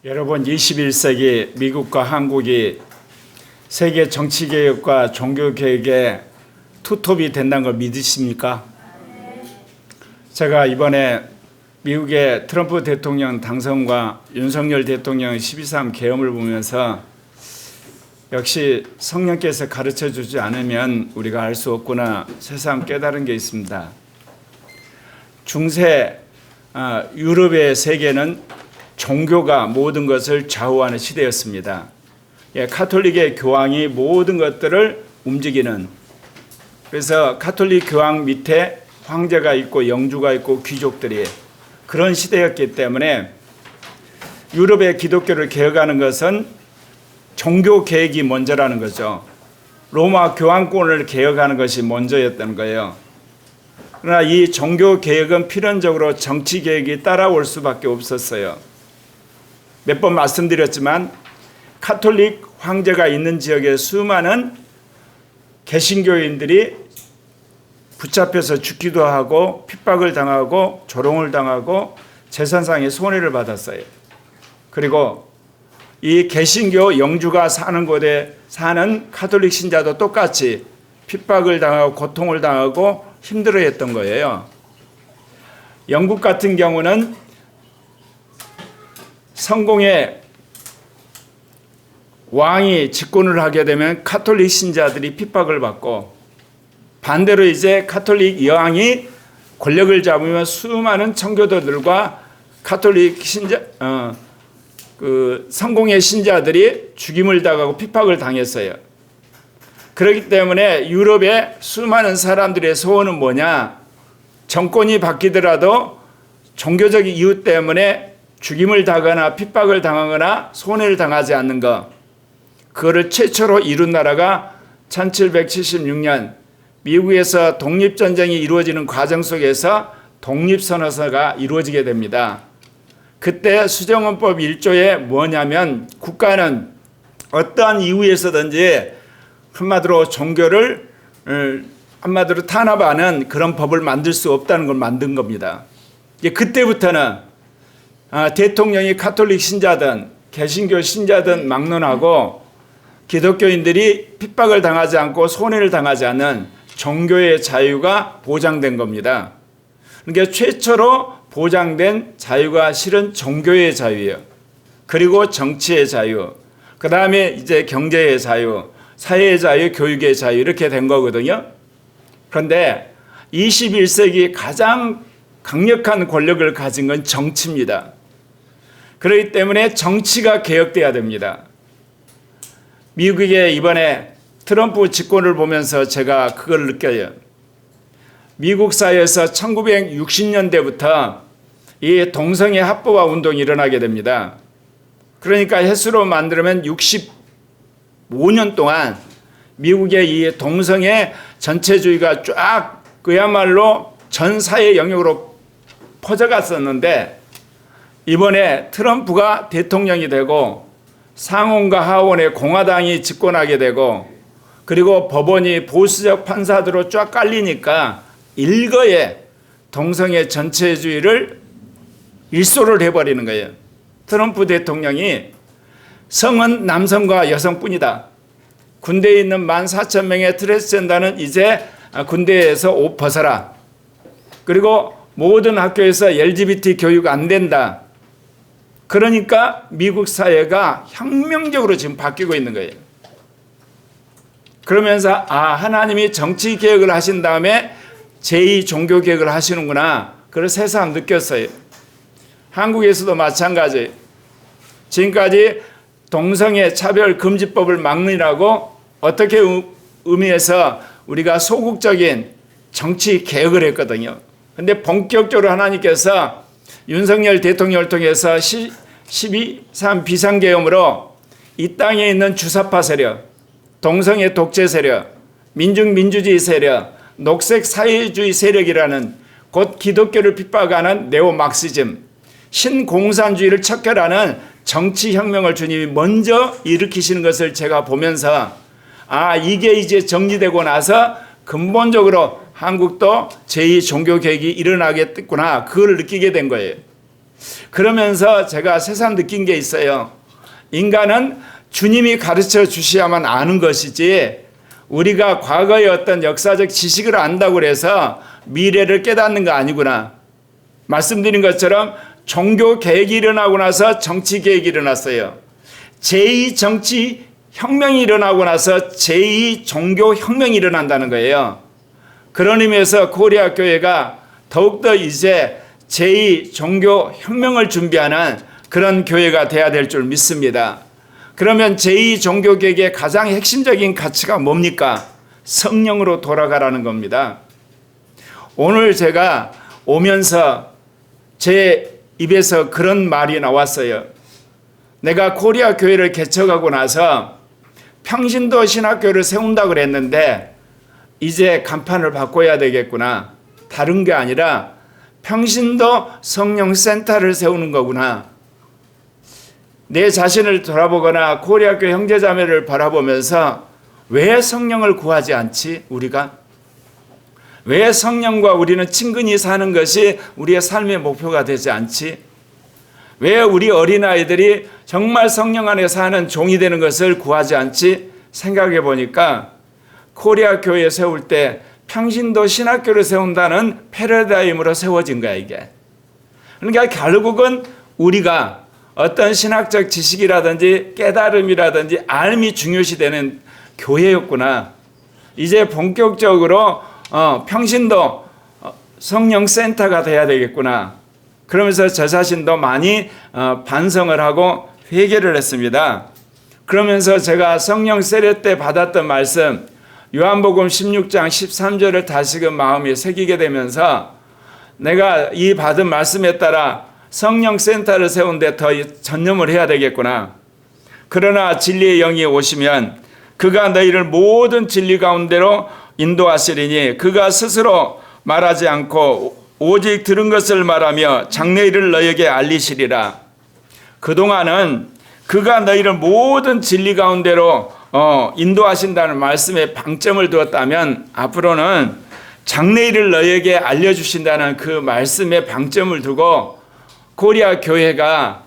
여러분, 21세기 미국과 한국이 세계 정치개혁과 종교개혁의 투톱이 된다는 걸 믿으십니까? 제가 이번에 미국의 트럼프 대통령 당선과 윤석열 대통령 12.3 계엄을 보면서 역시 성령께서 가르쳐주지 않으면 우리가 알 수 없구나 새삼 깨달은 게 있습니다. 중세 유럽의 세계는 종교가 모든 것을 좌우하는 시대였습니다. 카톨릭의 교황이 모든 것들을 움직이는, 그래서 카톨릭 교황 밑에 황제가 있고 영주가 있고 귀족들이 그런 시대였기 때문에 유럽의 기독교를 개혁하는 것은 종교 개혁이 먼저라는 거죠. 로마 교황권을 개혁하는 것이 먼저였던 거예요. 그러나 이 종교 개혁은 필연적으로 정치 개혁이 따라올 수밖에 없었어요. 몇 번 말씀드렸지만 카톨릭 황제가 있는 지역의 수많은 개신교인들이 붙잡혀서 죽기도 하고 핍박을 당하고 조롱을 당하고 재산상의 손해를 받았어요. 그리고 이 개신교 영주가 사는 곳에 사는 카톨릭 신자도 똑같이 핍박을 당하고 고통을 당하고 힘들어했던 거예요. 영국 같은 경우는 성공의 왕이 집권을 하게 되면 카톨릭 신자들이 핍박을 받고, 반대로 이제 카톨릭 여왕이 권력을 잡으면 수많은 청교도들과 카톨릭 신자, 성공의 신자들이 죽임을 당하고 핍박을 당했어요. 그렇기 때문에 유럽의 수많은 사람들의 소원은 뭐냐? 정권이 바뀌더라도 종교적 이유 때문에 죽임을 당하거나 핍박을 당하거나 손해를 당하지 않는 것, 그거를 최초로 이룬 나라가 1776년 미국에서 독립전쟁이 이루어지는 과정 속에서 독립선언서가 이루어지게 됩니다. 그때 수정헌법 1조에 뭐냐면 국가는 어떠한 이유에서든지 한마디로 종교를 한마디로 탄압하는 그런 법을 만들 수 없다는 걸 만든 겁니다. 그때부터는 대통령이 카톨릭 신자든 개신교 신자든 막론하고 기독교인들이 핍박을 당하지 않고 손해를 당하지 않는 종교의 자유가 보장된 겁니다. 그러니까 최초로 보장된 자유가 실은 종교의 자유예요. 그리고 정치의 자유, 그 다음에 이제 경제의 자유, 사회의 자유, 교육의 자유, 이렇게 된 거거든요. 그런데 21세기 가장 강력한 권력을 가진 건 정치입니다. 그렇기 때문에 정치가 개혁돼야 됩니다. 미국의 이번에 트럼프 집권을 보면서 제가 그걸 느껴요. 미국 사회에서 1960년대부터 이 동성애 합법화 운동이 일어나게 됩니다. 그러니까 횟수로 만들면 65년 동안 미국의 이 동성애 전체주의가 쫙 그야말로 전 사회 영역으로 퍼져갔었는데, 이번에 트럼프가 대통령이 되고 상원과 하원에 공화당이 집권하게 되고, 그리고 법원이 보수적 판사들로 쫙 깔리니까 일거에 동성애 전체주의를 일소를 해버리는 거예요. 트럼프 대통령이 성은 남성과 여성뿐이다. 군대에 있는 14,000명의 트랜스젠더는 이제 군대에서 옷 벗어라. 그리고 모든 학교에서 LGBT 교육 안 된다. 그러니까 미국 사회가 혁명적으로 지금 바뀌고 있는 거예요. 그러면서 하나님이 정치 개혁을 하신 다음에 제2 종교 개혁을 하시는구나. 그걸 새삼 느꼈어요. 한국에서도 마찬가지. 지금까지 동성애 차별 금지법을 막느라고 어떻게 의미해서 우리가 소극적인 정치 개혁을 했거든요. 근데 본격적으로 하나님께서 윤석열 대통령을 통해서 12.3 비상계엄으로 이 땅에 있는 주사파 세력, 동성애 독재 세력, 민주주의 세력, 녹색 사회주의 세력이라는 곧 기독교를 핍박하는 네오막시즘, 신공산주의를 척결하는 정치혁명을 주님이 먼저 일으키시는 것을 제가 보면서 이게 이제 정리되고 나서 근본적으로 한국도 제2 종교개혁이 일어나겠구나, 그걸 느끼게 된 거예요. 그러면서 제가 새삼 느낀 게 있어요. 인간은 주님이 가르쳐 주셔야만 아는 것이지 우리가 과거의 어떤 역사적 지식을 안다고 해서 미래를 깨닫는 거 아니구나. 말씀드린 것처럼 종교 개혁이 일어나고 나서 정치 개혁이 일어났어요. 제2 정치 혁명이 일어나고 나서 제2 종교 혁명이 일어난다는 거예요. 그런 의미에서 코리아 교회가 더욱더 이제 제2 종교 혁명을 준비하는 그런 교회가 돼야 될 줄 믿습니다. 그러면 제2 종교 개혁의 가장 핵심적인 가치가 뭡니까? 성령으로 돌아가라는 겁니다. 오늘 제가 오면서 제 입에서 그런 말이 나왔어요. 내가 코리아 교회를 개척하고 나서 평신도 신학교를 세운다고 그랬는데 이제 간판을 바꿔야 되겠구나. 다른 게 아니라 평신도 성령센터를 세우는 거구나. 내 자신을 돌아보거나 코리아교회 형제자매를 바라보면서 왜 성령을 구하지 않지? 우리가? 왜 성령과 우리는 친근히 사는 것이 우리의 삶의 목표가 되지 않지? 왜 우리 어린아이들이 정말 성령 안에 사는 종이 되는 것을 구하지 않지? 생각해 보니까 코리아 교회 세울 때 평신도 신학교를 세운다는 패러다임으로 세워진 거야, 이게. 그러니까 결국은 우리가 어떤 신학적 지식이라든지 깨달음이라든지 알미 중요시되는 교회였구나. 이제 본격적으로 평신도 성령센터가 돼야 되겠구나. 그러면서 저 자신도 많이 반성을 하고 회개를 했습니다. 그러면서 제가 성령 세례 때 받았던 말씀 요한복음 16장 13절을 다시금 마음에 새기게 되면서 내가 이 받은 말씀에 따라 성령 센터를 세운 데 더 전념을 해야 되겠구나. 그러나 진리의 영이 오시면 그가 너희를 모든 진리 가운데로 인도하시리니 그가 스스로 말하지 않고 오직 들은 것을 말하며 장래일을 너희에게 알리시리라. 그동안은 그가 너희를 모든 진리 가운데로 인도하신다는 말씀에 방점을 두었다면 앞으로는 장래일을 너희에게 알려주신다는 그 말씀에 방점을 두고 코리아 교회가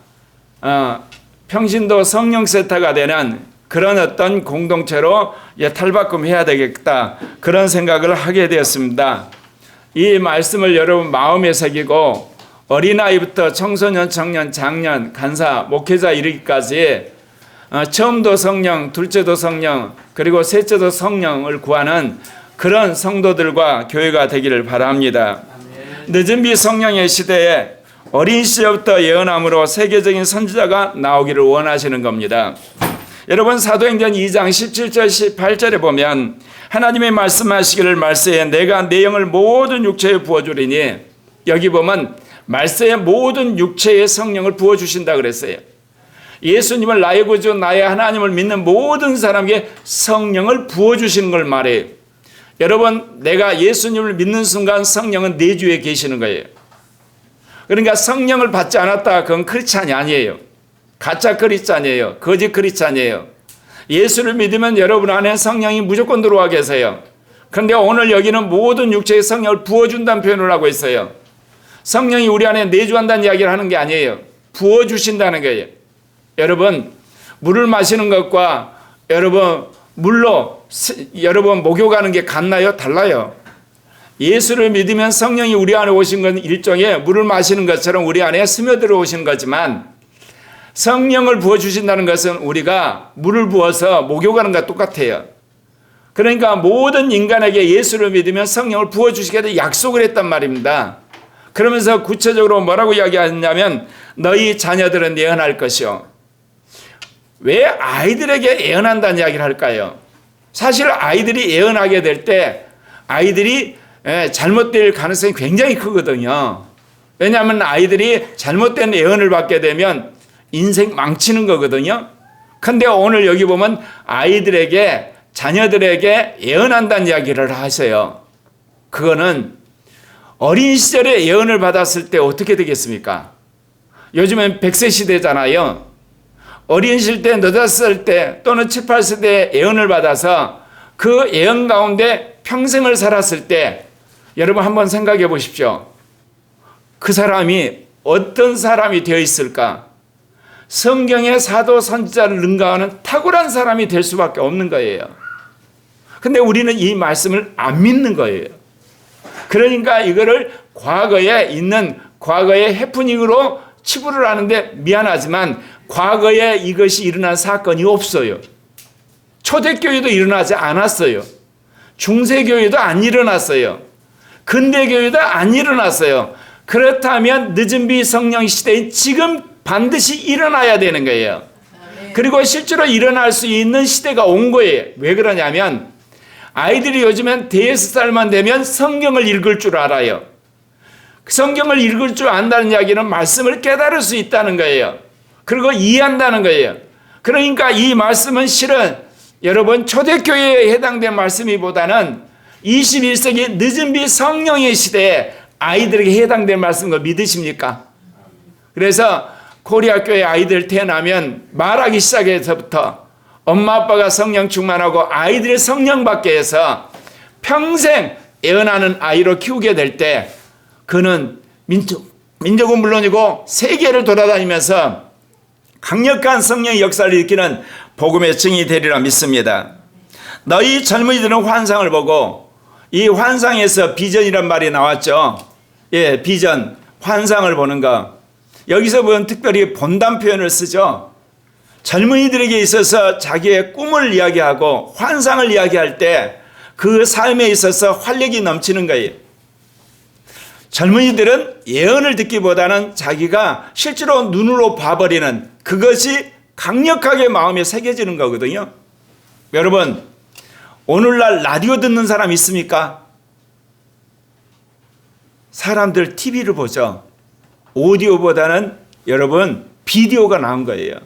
평신도 성령센터가 되는 그런 어떤 공동체로 탈바꿈해야 되겠다. 그런 생각을 하게 되었습니다. 이 말씀을 여러분 마음에 새기고 어린아이부터 청소년, 청년, 장년, 간사, 목회자 이르기까지 처음도 성령, 둘째도 성령, 그리고 셋째도 성령을 구하는 그런 성도들과 교회가 되기를 바랍니다. 늦은 비 성령의 시대에 어린 시절부터 예언함으로 세계적인 선지자가 나오기를 원하시는 겁니다. 여러분 사도행전 2장 17절 18절에 보면 하나님의 말씀하시기를 말세에 내가 내 영을 모든 육체에 부어주리니 여기 보면 말세에 모든 육체의 성령을 부어주신다 그랬어요. 예수님을 나의 구주 나의 하나님을 믿는 모든 사람에게 성령을 부어주시는 걸 말해요. 여러분 내가 예수님을 믿는 순간 성령은 내 주에 계시는 거예요. 그러니까 성령을 받지 않았다 그건 크리스찬이 아니에요. 가짜 크리스찬이에요. 거짓 크리스찬이에요. 예수를 믿으면 여러분 안에 성령이 무조건 들어와 계세요. 그런데 오늘 여기는 모든 육체의 성령을 부어준다는 표현을 하고 있어요. 성령이 우리 안에 내주한다는 이야기를 하는 게 아니에요. 부어주신다는 거예요. 여러분 물을 마시는 것과 여러분 물로 여러분 목욕하는 게 같나요? 달라요. 예수를 믿으면 성령이 우리 안에 오신 건 일종의 물을 마시는 것처럼 우리 안에 스며들어 오신 거지만 성령을 부어주신다는 것은 우리가 물을 부어서 목욕하는 것과 똑같아요. 그러니까 모든 인간에게 예수를 믿으면 성령을 부어주시게 약속을 했단 말입니다. 그러면서 구체적으로 뭐라고 이야기하냐면 너희 자녀들은 예언할 것이요. 왜 아이들에게 예언한다는 이야기를 할까요? 사실 아이들이 예언하게 될 때 아이들이 잘못될 가능성이 굉장히 크거든요. 왜냐하면 아이들이 잘못된 예언을 받게 되면 인생 망치는 거거든요. 근데 오늘 여기 보면 아이들에게 자녀들에게 예언한다는 이야기를 하세요. 그거는 어린 시절에 예언을 받았을 때 어떻게 되겠습니까? 요즘엔 100세 시대잖아요. 어린 시절 때 늦었을 때 또는 7, 8세 때 예언을 받아서 그 예언 가운데 평생을 살았을 때 여러분 한번 생각해 보십시오. 그 사람이 어떤 사람이 되어 있을까? 성경의 사도 선지자를 능가하는 탁월한 사람이 될 수밖에 없는 거예요. 근데 우리는 이 말씀을 안 믿는 거예요. 그러니까 이거를 과거에 있는 과거의 해프닝으로 치부를 하는데 미안하지만 과거에 이것이 일어난 사건이 없어요. 초대교회도 일어나지 않았어요. 중세교회도 안 일어났어요. 근대교회도 안 일어났어요. 그렇다면 늦은 비 성령 시대인 지금 반드시 일어나야 되는 거예요. 그리고 실제로 일어날 수 있는 시대가 온 거예요. 왜 그러냐면 아이들이 요즘엔 5살만 되면 성경을 읽을 줄 알아요. 성경을 읽을 줄 안다는 이야기는 말씀을 깨달을 수 있다는 거예요. 그리고 이해한다는 거예요. 그러니까 이 말씀은 실은 여러분 초대교회에 해당된 말씀이보다는 21세기 늦은 비 성령의 시대에 아이들에게 해당된 말씀인 거 믿으십니까? 그래서 코리아 교회 아이들 태어나면 말하기 시작해서부터 엄마 아빠가 성령 충만하고 아이들의 성령 받게 해서 평생 애언하는 아이로 키우게 될 때 그는 민족은 물론이고 세계를 돌아다니면서 강력한 성령의 역사를 일으키는 복음의 증인이 되리라 믿습니다. 너희 젊은이들은 환상을 보고 이 환상에서 비전이란 말이 나왔죠. 예, 비전, 환상을 보는 거. 여기서 보면 특별히 본담 표현을 쓰죠. 젊은이들에게 있어서 자기의 꿈을 이야기하고 환상을 이야기할 때 그 삶에 있어서 활력이 넘치는 거예요. 젊은이들은 예언을 듣기보다는 자기가 실제로 눈으로 봐버리는 그것이 강력하게 마음에 새겨지는 거거든요. 여러분, 오늘날 라디오 듣는 사람 있습니까? 사람들 TV를 보죠. 오디오보다는 여러분 비디오가 나온 거예요.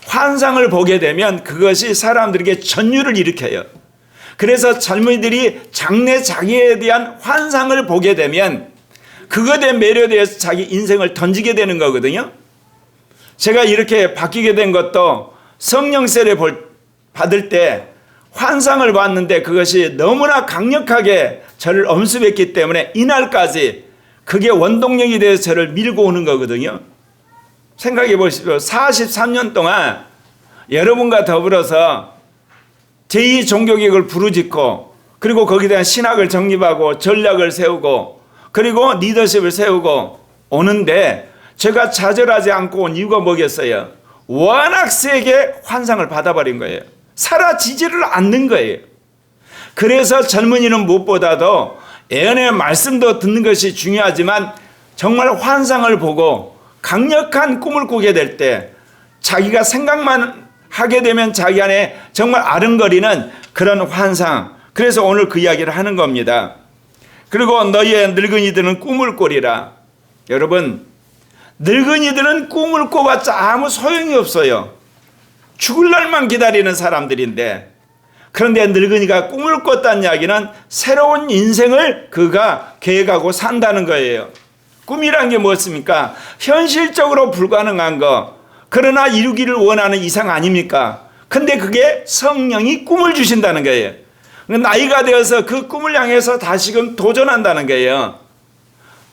환상을 보게 되면 그것이 사람들에게 전율을 일으켜요. 그래서 젊은이들이 장래 자기에 대한 환상을 보게 되면 그것에 매료되어서 자기 인생을 던지게 되는 거거든요. 제가 이렇게 바뀌게 된 것도 성령 세례 받을 때 환상을 봤는데 그것이 너무나 강력하게 저를 엄습했기 때문에 이날까지 그게 원동력이 돼서 저를 밀고 오는 거거든요. 생각해 보십시오. 43년 동안 여러분과 더불어서 제2종교개혁을 부르짖고 그리고 거기에 대한 신학을 정립하고 전략을 세우고 그리고 리더십을 세우고 오는데 제가 좌절하지 않고 온 이유가 뭐겠어요? 워낙 세게 환상을 받아버린 거예요. 사라지지를 않는 거예요. 그래서 젊은이는 무엇보다도 예언의 말씀도 듣는 것이 중요하지만 정말 환상을 보고 강력한 꿈을 꾸게 될 때 자기가 생각만 하게 되면 자기 안에 정말 아른거리는 그런 환상. 그래서 오늘 그 이야기를 하는 겁니다. 그리고 너희의 늙은이들은 꿈을 꾸리라. 여러분, 늙은이들은 꿈을 꿔봤자 아무 소용이 없어요. 죽을 날만 기다리는 사람들인데, 그런데 늙은이가 꿈을 꿨다는 이야기는 새로운 인생을 그가 계획하고 산다는 거예요. 꿈이란 게 무엇입니까? 현실적으로 불가능한 거, 그러나 이루기를 원하는 이상 아닙니까? 근데 그게 성령이 꿈을 주신다는 거예요. 나이가 되어서 그 꿈을 향해서 다시금 도전한다는 거예요.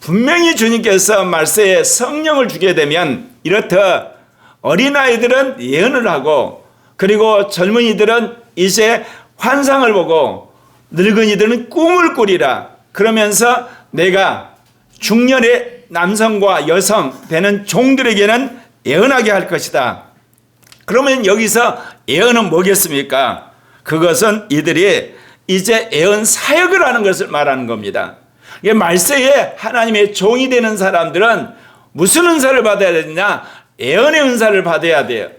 분명히 주님께서 말세에 성령을 주게 되면 이렇다. 어린아이들은 예언을 하고 그리고 젊은이들은 이제 환상을 보고 늙은이들은 꿈을 꾸리라. 그러면서 내가 중년의 남성과 여성 되는 종들에게는 예언하게 할 것이다. 그러면 여기서 예언은 뭐겠습니까? 그것은 이들이 이제 예언 사역을 하는 것을 말하는 겁니다. 말세에 하나님의 종이 되는 사람들은 무슨 은사를 받아야 되느냐? 예언의 은사를 받아야 돼요.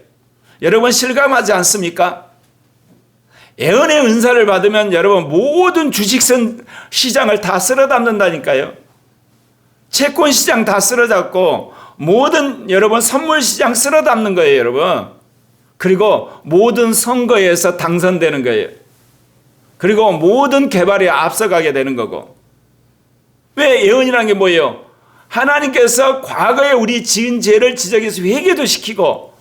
여러분 실감하지 않습니까? 예언의 은사를 받으면 여러분 모든 주식선 시장을 다 쓸어담는다니까요. 채권 시장 다 쓸어잡고 모든 여러분 선물 시장 쓸어담는 거예요, 여러분. 그리고 모든 선거에서 당선되는 거예요. 그리고 모든 개발에 앞서가게 되는 거고. 왜 예언이라는 게 뭐예요? 하나님께서 과거에 우리 지은 죄를 지적해서 회개도 시키고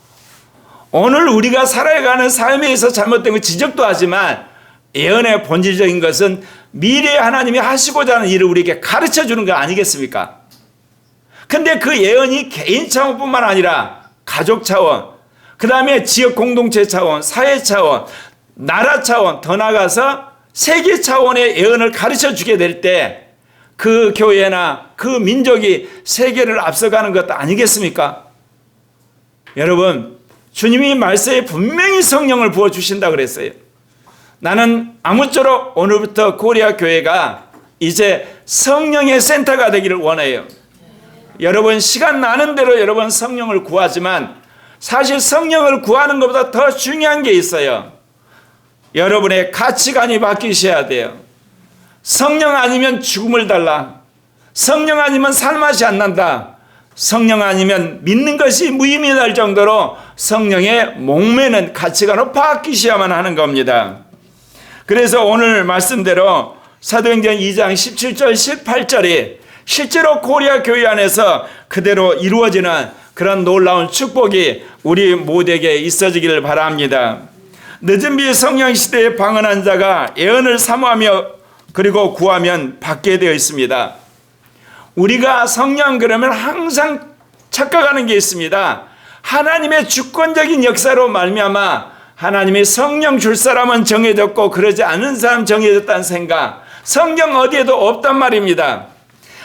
오늘 우리가 살아가는 삶에서 잘못된 거 지적도 하지만 예언의 본질적인 것은 미래에 하나님이 하시고자 하는 일을 우리에게 가르쳐 주는 거 아니겠습니까? 근데 그 예언이 개인 차원뿐만 아니라 가족 차원, 그 다음에 지역 공동체 차원, 사회 차원, 나라 차원, 더 나아가서 세계 차원의 예언을 가르쳐 주게 될 때 그 교회나 그 민족이 세계를 앞서가는 것 아니겠습니까? 여러분, 주님이 말씀에 분명히 성령을 부어주신다 그랬어요. 나는 아무쪼록 오늘부터 코리아 교회가 이제 성령의 센터가 되기를 원해요. 여러분, 시간 나는 대로 여러분 성령을 구하지만 사실 성령을 구하는 것보다 더 중요한 게 있어요. 여러분의 가치관이 바뀌셔야 돼요. 성령 아니면 죽음을 달라. 성령 아니면 살맛이 안 난다. 성령 아니면 믿는 것이 무의미 될 정도로 성령의 목매는 가치관으로 바뀌셔야만 하는 겁니다. 그래서 오늘 말씀대로 사도행전 2장 17절 18절이 실제로 코리아 교회 안에서 그대로 이루어지는 그런 놀라운 축복이 우리 모두에게 있어지기를 바랍니다. 늦은 비 성령 시대에 방언한 자가 예언을 사모하며 그리고 구하면 받게 되어 있습니다. 우리가 성령 그러면 항상 착각하는 게 있습니다. 하나님의 주권적인 역사로 말미암아 하나님의 성령 줄 사람은 정해졌고 그러지 않은 사람 정해졌다는 생각, 성령 어디에도 없단 말입니다.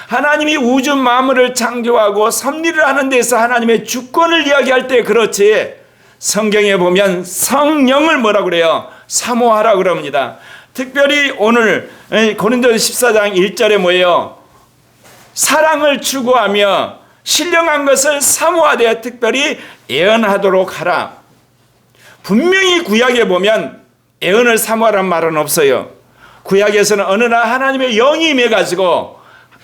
하나님이 우주 만물을 창조하고 섭리를 하는 데서 하나님의 주권을 이야기할 때 그렇지, 성경에 보면 성령을 뭐라고 그래요? 사모하라고 그럽니다. 특별히 오늘 고린도서 14장 1절에 뭐예요? 사랑을 추구하며 신령한 것을 사모하되 특별히 예언하도록 하라. 분명히 구약에 보면 예언을 사모하라는 말은 없어요. 구약에서는 어느 날 하나님의 영이 임해가지고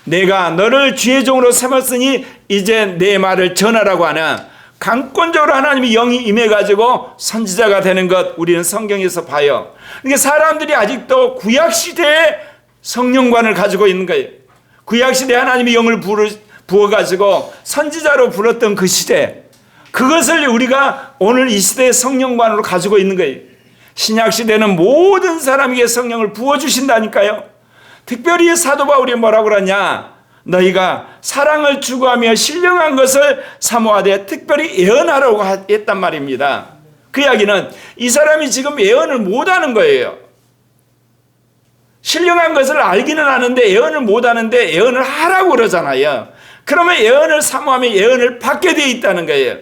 내가 너를 주의 종으로 삼았으니 이제 내 말을 전하라고 하는 강권적으로 하나님의 영이 임해가지고 선지자가 되는 것 우리는 성경에서 봐요. 그러니까 사람들이 아직도 구약시대의 성령관을 가지고 있는 거예요. 구약시대에 하나님의 영을 부어가지고 선지자로 불렀던 그 시대, 그것을 우리가 오늘 이 시대의 성령관으로 가지고 있는 거예요. 신약시대는 모든 사람에게 성령을 부어주신다니까요. 특별히 사도 바울이 뭐라고 그러냐? 너희가 사랑을 추구하며 신령한 것을 사모하되 특별히 예언하라고 했단 말입니다. 그 이야기는 이 사람이 지금 예언을 못하는 거예요. 신령한 것을 알기는 하는데 예언을 못하는데 예언을 하라고 그러잖아요. 그러면 예언을 사모하면 예언을 받게 되어 있다는 거예요.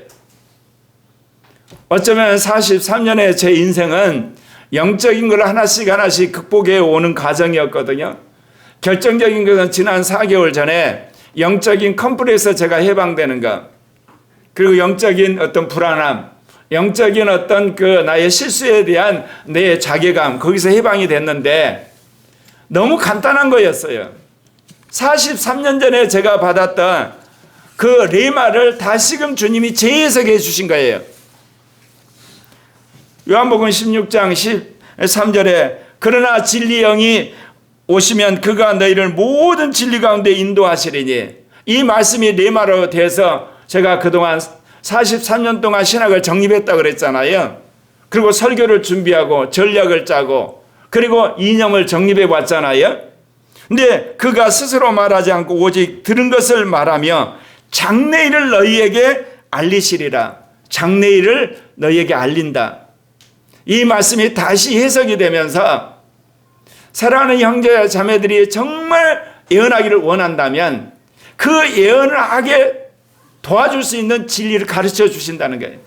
어쩌면 43년의 제 인생은 영적인 걸 하나씩 하나씩 극복해 오는 과정이었거든요. 결정적인 것은 지난 4개월 전에 영적인 컴플렉스에서 제가 해방되는 것, 그리고 영적인 어떤 불안함, 영적인 어떤 그 나의 실수에 대한 내 자괴감, 거기서 해방이 됐는데 너무 간단한 거였어요. 43년 전에 제가 받았던 그 레마를 다시금 주님이 재해석해 주신 거예요. 요한복음 16장 13절에 그러나 진리 영이 오시면 그가 너희를 모든 진리 가운데 인도하시리니, 이 말씀이 레마로 돼서 제가 그동안 43년 동안 신학을 정립했다고 그랬잖아요. 그리고 설교를 준비하고 전략을 짜고 그리고 이념을 정립해 왔잖아요. 근데 그가 스스로 말하지 않고 오직 들은 것을 말하며 장래일을 너희에게 알리시리라. 장래일을 너희에게 알린다. 이 말씀이 다시 해석이 되면서 사랑하는 형제와 자매들이 정말 예언하기를 원한다면 그 예언을 하게 도와줄 수 있는 진리를 가르쳐 주신다는 거예요.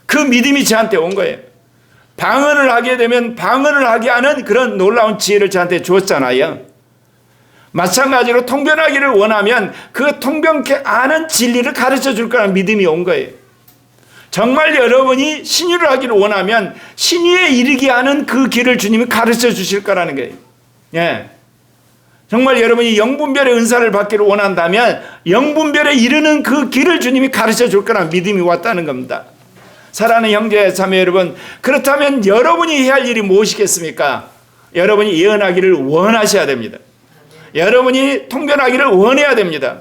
그 믿음이 저한테 온 거예요. 방언을 하게 되면 방언을 하게 하는 그런 놀라운 지혜를 저한테 주었잖아요. 마찬가지로 통변하기를 원하면 그 통변케 아는 진리를 가르쳐 줄 거라는 믿음이 온 거예요. 정말 여러분이 신유를 하기를 원하면 신유에 이르게 하는 그 길을 주님이 가르쳐 주실 거라는 거예요. 예. 정말 여러분이 영분별의 은사를 받기를 원한다면 영분별에 이르는 그 길을 주님이 가르쳐 줄 거라는 믿음이 왔다는 겁니다. 사랑하는 형제 자매 여러분, 그렇다면 여러분이 해야 할 일이 무엇이겠습니까? 여러분이 예언하기를 원하셔야 됩니다. 여러분이 통변하기를 원해야 됩니다.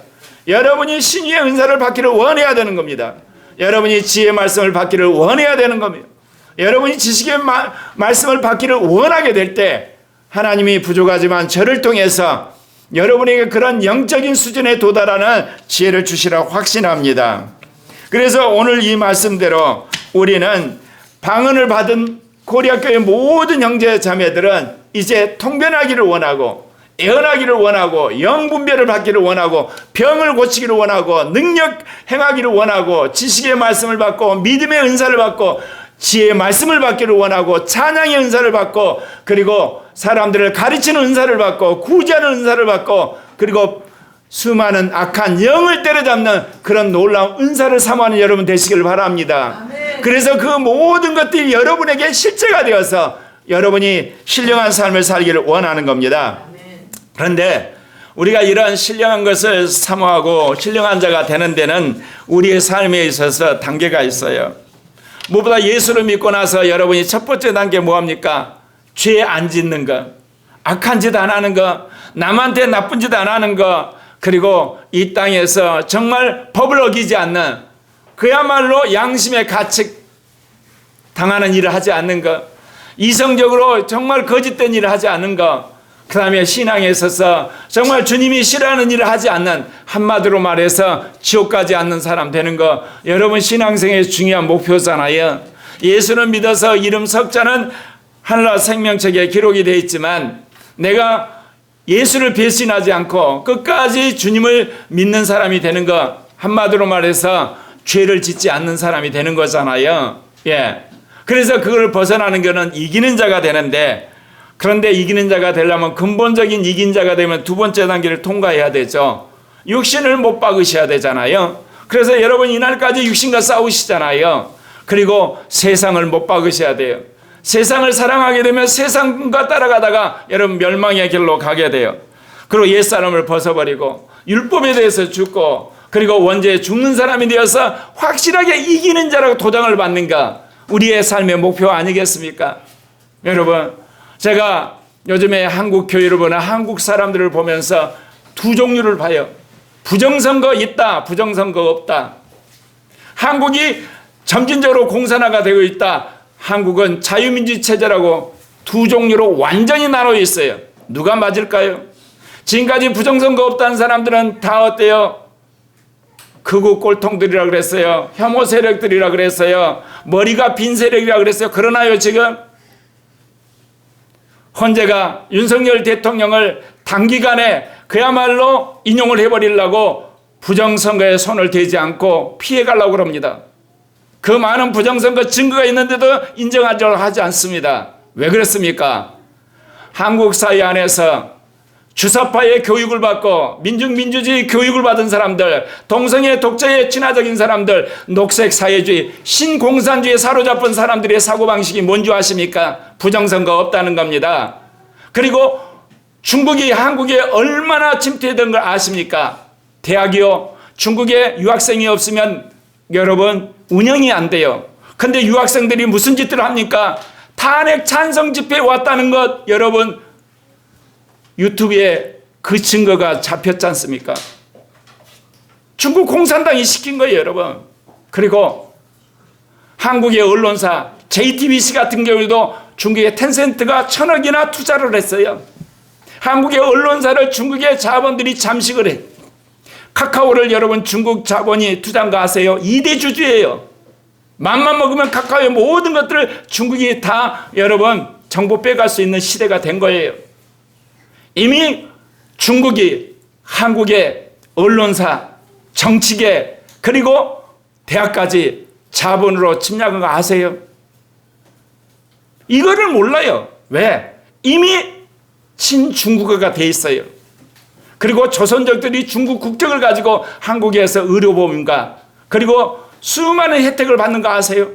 여러분이 신유의 은사를 받기를 원해야 되는 겁니다. 여러분이 지혜의 말씀을 받기를 원해야 되는 겁니다. 여러분이 지식의 말씀을 받기를 원하게 될 때 하나님이 부족하지만 저를 통해서 여러분에게 그런 영적인 수준에 도달하는 지혜를 주시라고 확신합니다. 그래서 오늘 이 말씀대로 우리는 방언을 받은 고리학교의 모든 형제 자매들은 이제 통변하기를 원하고, 예언하기를 원하고, 영분별을 받기를 원하고, 병을 고치기를 원하고, 능력 행하기를 원하고, 지식의 말씀을 받고, 믿음의 은사를 받고, 지혜의 말씀을 받기를 원하고, 찬양의 은사를 받고, 그리고 사람들을 가르치는 은사를 받고, 구제하는 은사를 받고, 그리고 수많은 악한 영을 때려잡는 그런 놀라운 은사를 사모하는 여러분 되시길 바랍니다. 아멘. 그래서 그 모든 것들이 여러분에게 실제가 되어서 여러분이 신령한 삶을 살기를 원하는 겁니다. 아멘. 그런데 우리가 이런 신령한 것을 사모하고 신령한 자가 되는 데는 우리의 삶에 있어서 단계가 있어요. 무엇보다 예수를 믿고 나서 여러분이 첫 번째 단계 뭐합니까? 죄 안 짓는 것, 악한 짓 안 하는 것, 남한테 나쁜 짓 안 하는 것, 그리고 이 땅에서 정말 법을 어기지 않는, 그야말로 양심의 가책 당하는 일을 하지 않는 것, 이성적으로 정말 거짓된 일을 하지 않는 것, 그 다음에 신앙에 있어서 정말 주님이 싫어하는 일을 하지 않는, 한마디로 말해서 지옥 가지 않는 사람 되는 것, 여러분 신앙생의 중요한 목표잖아요. 예수를 믿어서 이름 석자는 하늘나라 생명책에 기록이 되어 있지만, 내가 예수를 배신하지 않고 끝까지 주님을 믿는 사람이 되는 것, 한마디로 말해서 죄를 짓지 않는 사람이 되는 거잖아요. 예. 그래서 그걸 벗어나는 것은 이기는 자가 되는데, 그런데 이기는 자가 되려면 근본적인 이긴 자가 되면 두 번째 단계를 통과해야 되죠. 육신을 못 박으셔야 되잖아요. 그래서 여러분 이날까지 육신과 싸우시잖아요. 그리고 세상을 못 박으셔야 돼요. 세상을 사랑하게 되면 세상과 따라가다가 여러분 멸망의 길로 가게 돼요. 그리고 옛사람을 벗어버리고 율법에 대해서 죽고, 그리고 원죄에 죽는 사람이 되어서 확실하게 이기는 자라고 도장을 받는가, 우리의 삶의 목표 아니겠습니까? 여러분, 제가 요즘에 한국 교회를 보나 한국 사람들을 보면서 두 종류를 봐요. 부정선거 있다, 부정선거 없다. 한국이 점진적으로 공산화가 되고 있다, 한국은 자유민주 체제라고 두 종류로 완전히 나눠 있어요. 누가 맞을까요? 지금까지 부정선거 없다는 사람들은 다 어때요? 극우 꼴통들이라 그랬어요. 혐오 세력들이라 그랬어요. 머리가 빈 세력이라 그랬어요. 그러나요, 지금? 헌재가 윤석열 대통령을 단기간에 그야말로 인용을 해버리려고 부정선거에 손을 대지 않고 피해가려고 그럽니다. 그 많은 부정선거 증거가 있는데도 인정하지 않습니다. 왜 그렇습니까? 한국 사회 안에서 주사파의 교육을 받고 민중민주주의 교육을 받은 사람들, 동성애 독재의 친화적인 사람들, 녹색 사회주의, 신공산주의에 사로잡은 사람들의 사고방식이 뭔지 아십니까? 부정선거 없다는 겁니다. 그리고 중국이 한국에 얼마나 침투했던 걸 아십니까? 대학이요, 중국에 유학생이 없으면 여러분 운영이 안 돼요. 근데 유학생들이 무슨 짓들을 합니까? 탄핵 찬성 집회에 왔다는 것, 여러분 유튜브에 그 증거가 잡혔지 않습니까? 중국 공산당이 시킨 거예요, 여러분. 그리고 한국의 언론사 JTBC 같은 경우도 중국의 텐센트가 1,000억이나 투자를 했어요. 한국의 언론사를 중국의 자본들이 잠식을 해. 카카오를 여러분 중국 자본이 투자한 거 아세요? 2대 주주예요. 맘만 먹으면 카카오의 모든 것들을 중국이 다 여러분 정보 빼갈 수 있는 시대가 된 거예요. 이미 중국이 한국의 언론사, 정치계, 그리고 대학까지 자본으로 침략한 거 아세요? 이거를 몰라요. 왜? 이미 친중국어가 돼 있어요. 그리고 조선족들이 중국 국적을 가지고 한국에서 의료보험과 그리고 수많은 혜택을 받는 거 아세요?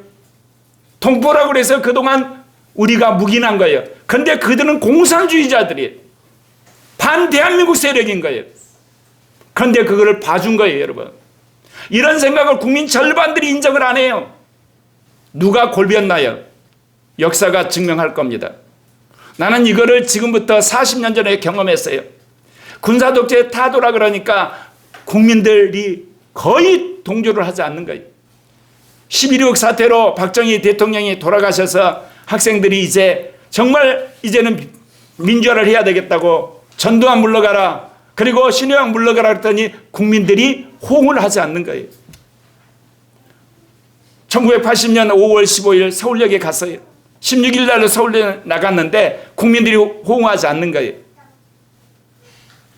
동포라고 그래서 그동안 우리가 묵인한 거예요. 그런데 그들은 공산주의자들이에요. 반대한민국 세력인 거예요. 그런데 그거를 봐준 거예요, 여러분. 이런 생각을 국민 절반들이 인정을 안 해요. 누가 골비었나요? 역사가 증명할 겁니다. 나는 이거를 지금부터 40년 전에 경험했어요. 군사독재 타도라 그러니까 국민들이 거의 동조를 하지 않는 거예요. 11.6 사태로 박정희 대통령이 돌아가셔서 학생들이 이제 정말 이제는 민주화를 해야 되겠다고 전두환 물러가라. 그리고 신의왕 물러가라 그랬더니 국민들이 호응을 하지 않는 거예요. 1980년 5월 15일 서울역에 갔어요. 16일 날로 서울에 나갔는데 국민들이 호응하지 않는 거예요.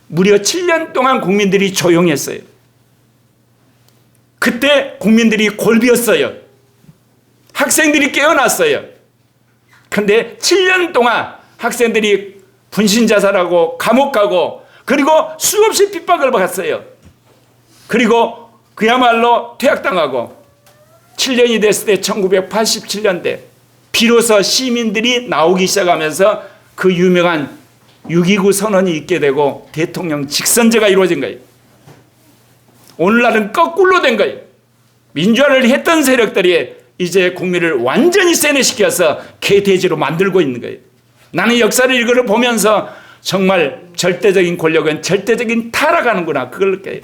무려 7년 동안 국민들이 조용했어요. 그때 국민들이 골비었어요. 학생들이 깨어났어요. 그런데 7년 동안 학생들이 분신자살하고 감옥 가고 그리고 수없이 핍박을 받았어요. 그리고 그야말로 퇴학당하고 7년이 됐을 때 1987년대 비로소 시민들이 나오기 시작하면서 그 유명한 6.29 선언이 있게 되고 대통령 직선제가 이루어진 거예요. 오늘날은 거꾸로 된 거예요. 민주화를 했던 세력들이 이제 국민을 완전히 세뇌시켜서 개돼지로 만들고 있는 거예요. 나는 역사를 이거를 보면서 정말 절대적인 권력은 절대적인 타락하는구나 그걸 느껴요.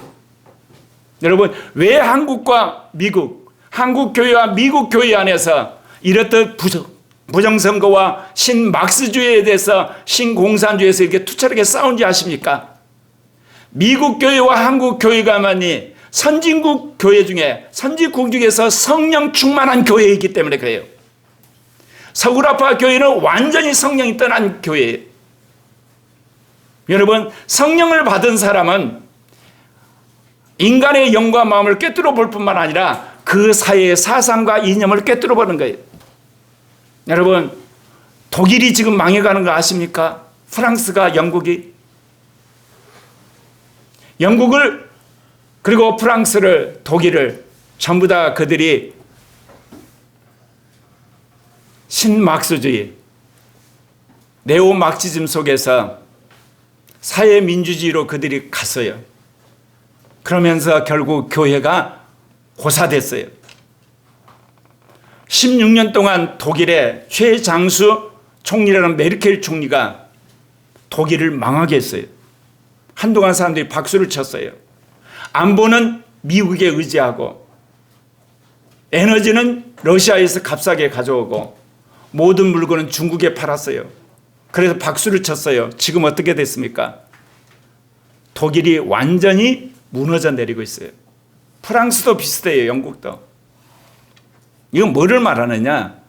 여러분 왜 한국과 미국, 한국 교회와 미국 교회 안에서 이렇듯 부정선거와 신막스주의에 대해서 신공산주의에서 이렇게 투철하게 싸운지 아십니까? 미국 교회와 한국 교회가만이 선진국 교회 중에 선진국 중에서 성령 충만한 교회이기 때문에 그래요. 서구라파 교회는 완전히 성령이 떠난 교회예요. 여러분 성령을 받은 사람은 인간의 영과 마음을 꿰뚫어 볼 뿐만 아니라 그 사회의 사상과 이념을 꿰뚫어 보는 거예요. 여러분 독일이 지금 망해가는 거 아십니까? 프랑스가 영국을 그리고 프랑스를 독일을 전부 다 그들이 신막스주의 네오막시즘 속에서 사회민주주의로 그들이 갔어요. 그러면서 결국 교회가 고사됐어요. 16년 동안 독일의 최장수 총리라는 메르켈 총리가 독일을 망하게 했어요. 한동안 사람들이 박수를 쳤어요. 안보는 미국에 의지하고 에너지는 러시아에서 값싸게 가져오고 모든 물건은 중국에 팔았어요. 그래서 박수를 쳤어요. 지금 어떻게 됐습니까? 독일이 완전히 무너져 내리고 있어요. 프랑스도 비슷해요. 영국도. 이건 뭐를 말하느냐?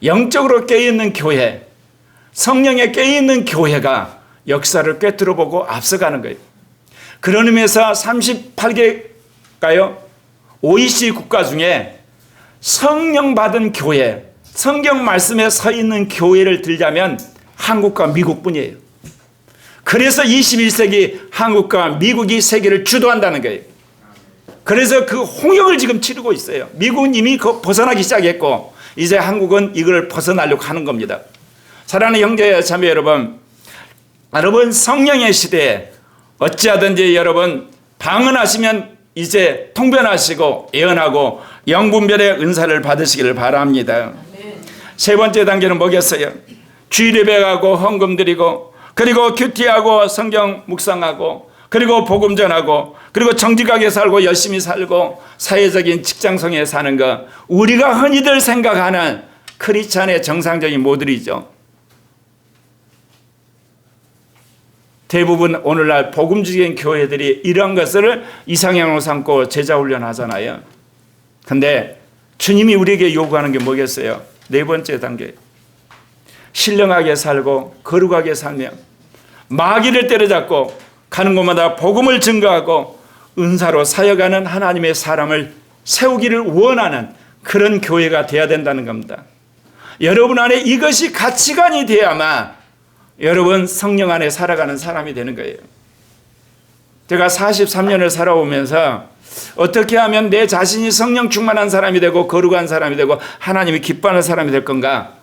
영적으로 깨어있는 교회, 성령에 깨어있는 교회가 역사를 꿰뚫어보고 앞서가는 거예요. 그런 의미에서 38개가요 OECD 국가 중에 성령 받은 교회, 성경 말씀에 서 있는 교회를 들자면 한국과 미국뿐이에요. 그래서 21세기 한국과 미국이 세계를 주도한다는 거예요. 그래서 그 홍역을 지금 치르고 있어요. 미국은 이미 벗어나기 시작했고 이제 한국은 이걸 벗어나려고 하는 겁니다. 사랑하는 형제 자매 여러분, 성령의 시대에 어찌하든지 여러분 방언하시면 이제 통변하시고 예언하고 영분별의 은사를 받으시기를 바랍니다. 세 번째 단계는 뭐겠어요? 주일 예배하고 헌금 드리고 그리고 큐티하고 성경 묵상하고 그리고 복음 전하고 그리고 정직하게 살고 열심히 살고 사회적인 직장성에 사는 것, 우리가 흔히들 생각하는 크리스찬의 정상적인 모델이죠. 대부분 오늘날 복음주의인 교회들이 이런 것을 이상향으로 삼고 제자훈련 하잖아요. 근데 주님이 우리에게 요구하는 게 뭐겠어요? 네 번째 단계. 신령하게 살고 거룩하게 살며 마귀를 때려잡고 가는 곳마다 복음을 증거하고 은사로 사역하는 하나님의 사람을 세우기를 원하는 그런 교회가 돼야 된다는 겁니다. 여러분 안에 이것이 가치관이 돼야만 여러분 성령 안에 살아가는 사람이 되는 거예요. 제가 43년을 살아오면서 어떻게 하면 내 자신이 성령 충만한 사람이 되고 거룩한 사람이 되고 하나님이 기뻐하는 사람이 될 건가?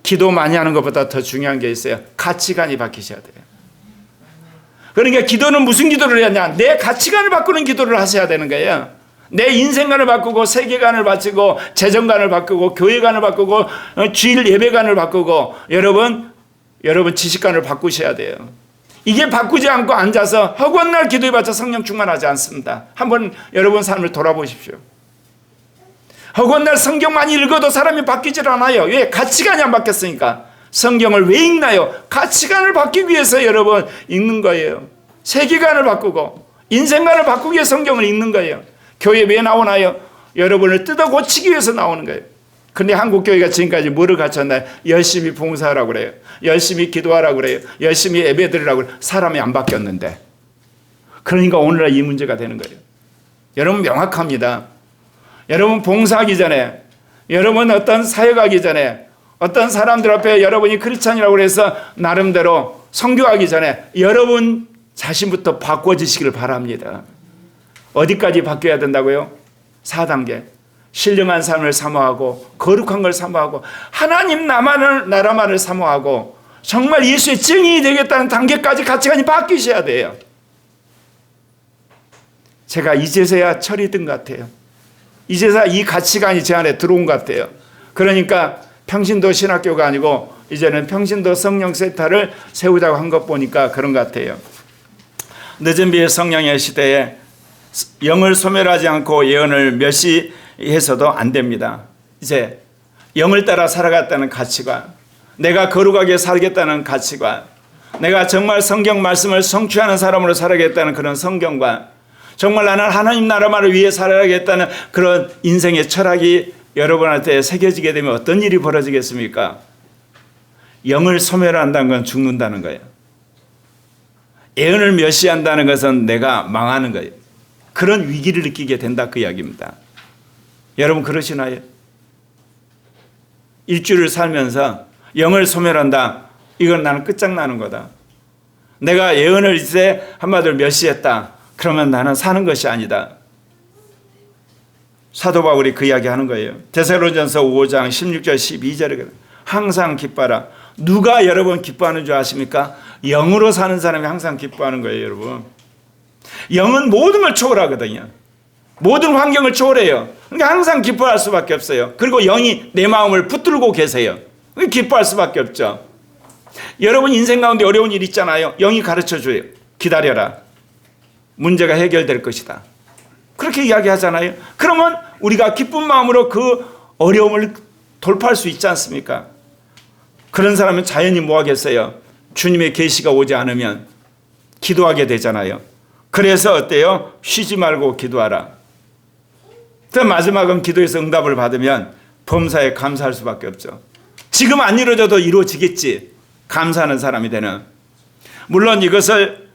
기도 많이 하는 것보다 더 중요한 게 있어요. 가치관이 바뀌셔야 돼요. 그러니까 기도는 무슨 기도를 해야 하냐? 내 가치관을 바꾸는 기도를 하셔야 되는 거예요. 내 인생관을 바꾸고 세계관을 바꾸고 재정관을 바꾸고 교회관을 바꾸고 주일 예배관을 바꾸고 여러분 지식관을 바꾸셔야 돼요. 이게 바꾸지 않고 앉아서 허구한 기도해봤자 성령 충만하지 않습니다. 한번 여러분 삶을 돌아보십시오. 허구한 날 성경 많이 읽어도 사람이 바뀌질 않아요. 왜? 가치관이 안 바뀌었으니까. 성경을 왜 읽나요? 가치관을 바뀌기 위해서 여러분 읽는 거예요. 세계관을 바꾸고 인생관을 바꾸기 위해 성경을 읽는 거예요. 교회 왜 나오나요? 여러분을 뜯어 고치기 위해서 나오는 거예요. 근데 한국 교회가 지금까지 뭐를 갖췄나요? 열심히 봉사하라고 그래요. 열심히 기도하라고 그래요. 열심히 예배드리라고 그래요. 사람이 안 바뀌었는데. 그러니까 오늘날 이 문제가 되는 거예요. 여러분 명확합니다. 여러분 봉사하기 전에, 여러분 어떤 사역하기 전에, 어떤 사람들 앞에 여러분이 크리스찬이라고 해서 나름대로 선교하기 전에 여러분 자신부터 바꿔지시기를 바랍니다. 어디까지 바뀌어야 된다고요? 4단계. 신령한 삶을 사모하고 거룩한 걸 사모하고 하나님 나라만을 사모하고 정말 예수의 증인이 되겠다는 단계까지 가치관이 바뀌셔야 돼요. 제가 이제서야 철이 든 것 같아요. 이제서야 이 가치관이 제 안에 들어온 것 같아요. 그러니까 평신도 신학교가 아니고 이제는 평신도 성령센터를 세우자고 한 것 보니까 그런 것 같아요. 늦은 비의 성령의 시대에 영을 소멸하지 않고 예언을 멸시해서도 안 됩니다. 이제 영을 따라 살아갔다는 가치관, 내가 거룩하게 살겠다는 가치관, 내가 정말 성경 말씀을 성취하는 사람으로 살아야겠다는 그런 성경관, 정말 나는 하나님 나라만을 위해 살아야겠다는 그런 인생의 철학이 여러분한테 새겨지게 되면 어떤 일이 벌어지겠습니까? 영을 소멸한다는 건 죽는다는 거예요. 예언을 멸시한다는 것은 내가 망하는 거예요. 그런 위기를 느끼게 된다 그 이야기입니다. 여러분 그러시나요? 일주일을 살면서 영을 소멸한다. 이건 나는 끝장나는 거다. 내가 예언을 이제 한마디로 멸시했다. 그러면 나는 사는 것이 아니다. 사도 바울이 그 이야기 하는 거예요. 데살로니가전서 5장 16절 12절에 항상 기뻐하라. 누가 여러분 기뻐하는 줄 아십니까? 영으로 사는 사람이 항상 기뻐하는 거예요, 여러분. 영은 모든 걸 초월하거든요. 모든 환경을 초월해요. 그러니까 항상 기뻐할 수밖에 없어요. 그리고 영이 내 마음을 붙들고 계세요. 기뻐할 수밖에 없죠. 여러분 인생 가운데 어려운 일 있잖아요. 영이 가르쳐줘요. 기다려라. 문제가 해결될 것이다. 그렇게 이야기하잖아요. 그러면 우리가 기쁜 마음으로 그 어려움을 돌파할 수 있지 않습니까? 그런 사람은 자연히 뭐 하겠어요? 주님의 계시가 오지 않으면 기도하게 되잖아요. 그래서 어때요? 쉬지 말고 기도하라. 그 마지막은 기도에서 응답을 받으면 범사에 감사할 수밖에 없죠. 지금 안 이루어져도 이루어지겠지. 감사하는 사람이 되는. 물론 이것을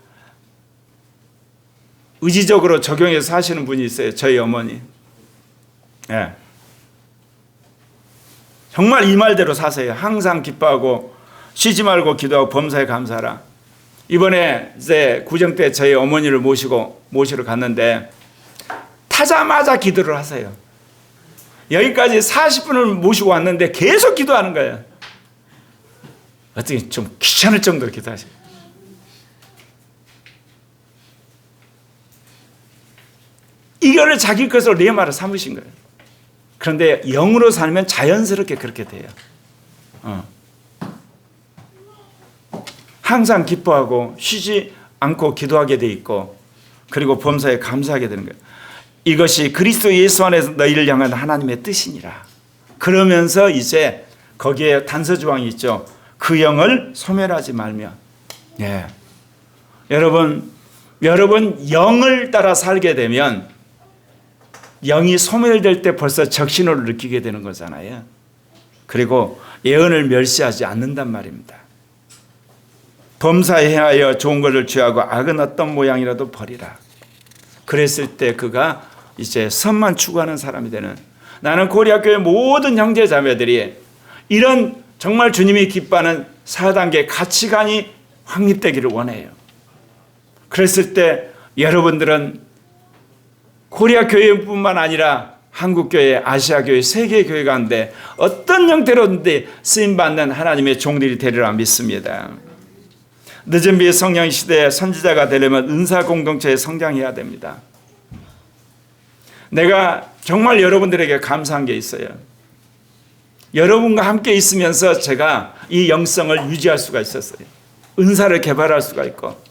의지적으로 적용해서 하시는 분이 있어요. 저희 어머니. 예. 정말 이 말대로 사세요. 항상 기뻐하고 쉬지 말고 기도하고 범사에 감사하라. 이번에 이제 구정 때 저희 어머니를 모시러 갔는데 타자마자 기도를 하세요. 여기까지 40분을 모시고 왔는데 계속 기도하는 거예요. 어떻게 좀 귀찮을 정도로 기도하세요. 이거를 자기 것으로 내 말을 삼으신 거예요. 그런데 영으로 살면 자연스럽게 그렇게 돼요. 항상 기뻐하고 쉬지 않고 기도하게 돼 있고 그리고 범사에 감사하게 되는 거예요. 이것이 그리스도 예수 안에서 너희를 향한 하나님의 뜻이니라. 그러면서 이제 거기에 단서조항이 있죠. 그 영을 소멸하지 말며. 예. 여러분 영을 따라 살게 되면 영이 소멸될 때 벌써 적신호를 느끼게 되는 거잖아요. 그리고 예언을 멸시하지 않는단 말입니다. 범사에 행하여 좋은 것을 취하고 악은 어떤 모양이라도 버리라. 그랬을 때 그가 이제 선만 추구하는 사람이 되는. 나는 고리학교의 모든 형제 자매들이 이런 정말 주님이 기뻐하는 4단계 가치관이 확립되기를 원해요. 그랬을 때 여러분들은 코리아 교회뿐만 아니라 한국교회, 아시아교회, 세계교회 가운데 어떤 형태로든지 쓰임받는 하나님의 종들이 되리라 믿습니다. 늦은 비의 성령 시대에 선지자가 되려면 은사 공동체에 성장해야 됩니다. 내가 정말 여러분들에게 감사한 게 있어요. 여러분과 함께 있으면서 제가 이 영성을 유지할 수가 있었어요. 은사를 개발할 수가 있고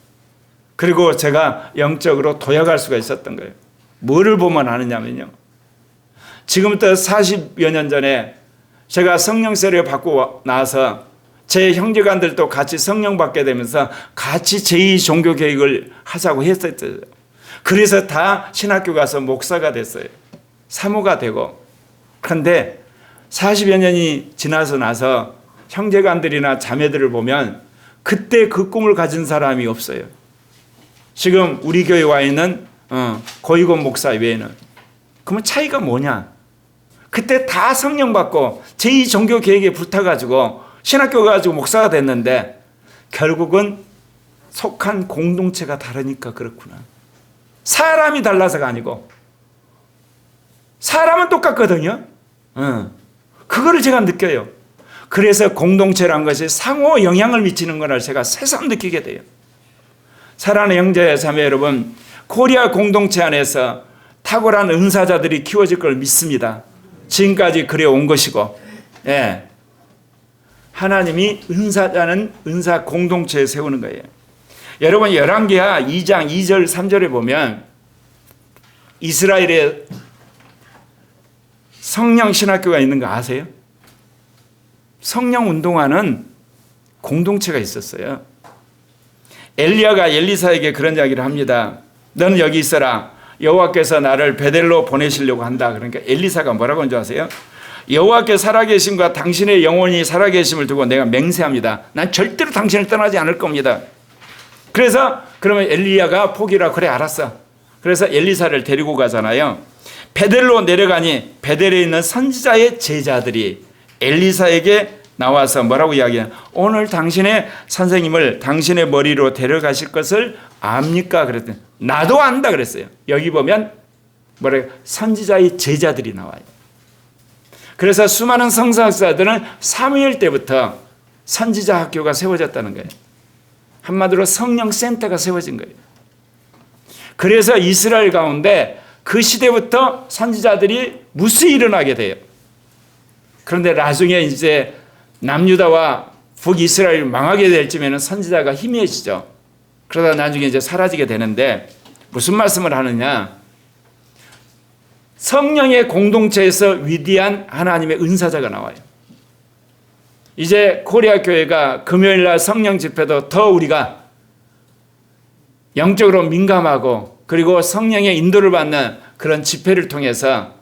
그리고 제가 영적으로 도약할 수가 있었던 거예요. 뭐를 보면 아느냐면요. 지금부터 40여 년 전에 제가 성령 세례를 받고 나서 제 형제간들도 같이 성령 받게 되면서 같이 제2 종교 개혁을 하자고 했었어요. 그래서 다 신학교 가서 목사가 됐어요. 사모가 되고. 그런데 40여 년이 지나서 나서 형제간들이나 자매들을 보면 그때 그 꿈을 가진 사람이 없어요. 지금 우리 교회에 와 있는 고이곤 목사 외에는. 그러면 차이가 뭐냐? 그때 다 성령 받고 제2 종교 계획에 붙어가지고 신학교 가지고 목사가 됐는데 결국은 속한 공동체가 다르니까 그렇구나. 사람이 달라서가 아니고 사람은 똑같거든요. 그거를 제가 느껴요. 그래서 공동체란 것이 상호 영향을 미치는 것을 제가 새삼 느끼게 돼요. 사랑하는 형제 자매 여러분, 코리아 공동체 안에서 탁월한 은사자들이 키워질 걸 믿습니다. 지금까지 그래 온 것이고, 예. 하나님이 은사자는 은사 공동체에 세우는 거예요. 여러분 열왕기하 2장 2절 3절에 보면 이스라엘에 성령 신학교가 있는 거 아세요? 성령 운동하는 공동체가 있었어요. 엘리야가 엘리사에게 그런 이야기를 합니다. 너는 여기 있어라. 여호와께서 나를 베델로 보내시려고 한다. 그러니까 엘리사가 뭐라고 한 줄 아세요? 여호와께 살아계심과 당신의 영혼이 살아계심을 두고 내가 맹세합니다. 난 절대로 당신을 떠나지 않을 겁니다. 그래서 그러면 엘리야가 포기라. 그래 알았어. 그래서 엘리사를 데리고 가잖아요. 베델로 내려가니 베델에 있는 선지자의 제자들이 엘리사에게 나와서 뭐라고 이야기해요? 오늘 당신의 선생님을 당신의 머리로 데려가실 것을 압니까? 그랬더니 나도 안다 그랬어요. 여기 보면 뭐래요? 선지자의 제자들이 나와요. 그래서 수많은 성서학자들은 사무엘 때부터 선지자 학교가 세워졌다는 거예요. 한마디로 성령 센터가 세워진 거예요. 그래서 이스라엘 가운데 그 시대부터 선지자들이 무수히 일어나게 돼요. 그런데 나중에 이제 남유다와 북이스라엘이 망하게 될 쯤에는 선지자가 희미해지죠. 그러다 나중에 이제 사라지게 되는데 무슨 말씀을 하느냐? 성령의 공동체에서 위대한 하나님의 은사자가 나와요. 이제 코리아 교회가 금요일 날 성령 집회도 더 우리가 영적으로 민감하고 그리고 성령의 인도를 받는 그런 집회를 통해서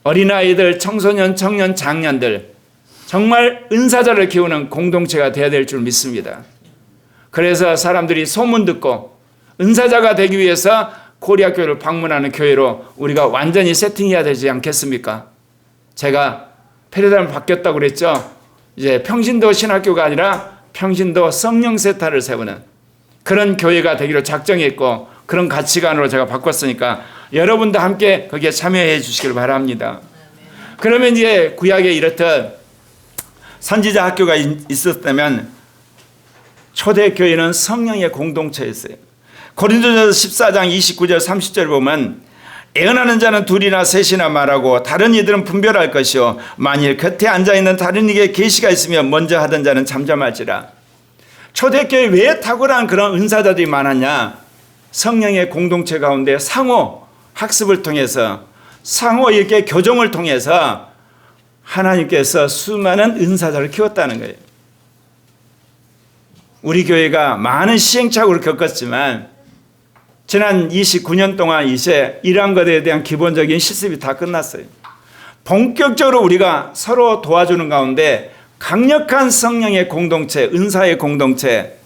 어린아이들, 청소년, 청년, 장년들 정말 은사자를 키우는 공동체가 되어야 될 줄 믿습니다. 그래서 사람들이 소문 듣고 은사자가 되기 위해서 코리아 교회를 방문하는 교회로 우리가 완전히 세팅해야 되지 않겠습니까? 제가 패러다임을 바뀌었다고 그랬죠. 이제 평신도 신학교가 아니라 평신도 성령 세타를 세우는 그런 교회가 되기로 작정했고 그런 가치관으로 제가 바꿨으니까 여러분도 함께 거기에 참여해 주시길 바랍니다. 그러면 이제 구약에 이렇듯 선지자 학교가 있었다면 초대교회는 성령의 공동체였어요. 고린도전서 14장 29절 30절 보면 애언하는 자는 둘이나 셋이나 말하고 다른 이들은 분별할 것이요 만일 곁에 앉아있는 다른 이에게 계시가 있으면 먼저 하던 자는 잠잠할지라. 초대교회 왜 탁월한 그런 은사자들이 많았냐? 성령의 공동체 가운데 상호 학습을 통해서 상호 이렇게 교정을 통해서 하나님께서 수많은 은사자를 키웠다는 거예요. 우리 교회가 많은 시행착오를 겪었지만 지난 29년 동안 이제 일한 것에 대한 기본적인 실습이 다 끝났어요. 본격적으로 우리가 서로 도와주는 가운데 강력한 성령의 공동체, 은사의 공동체,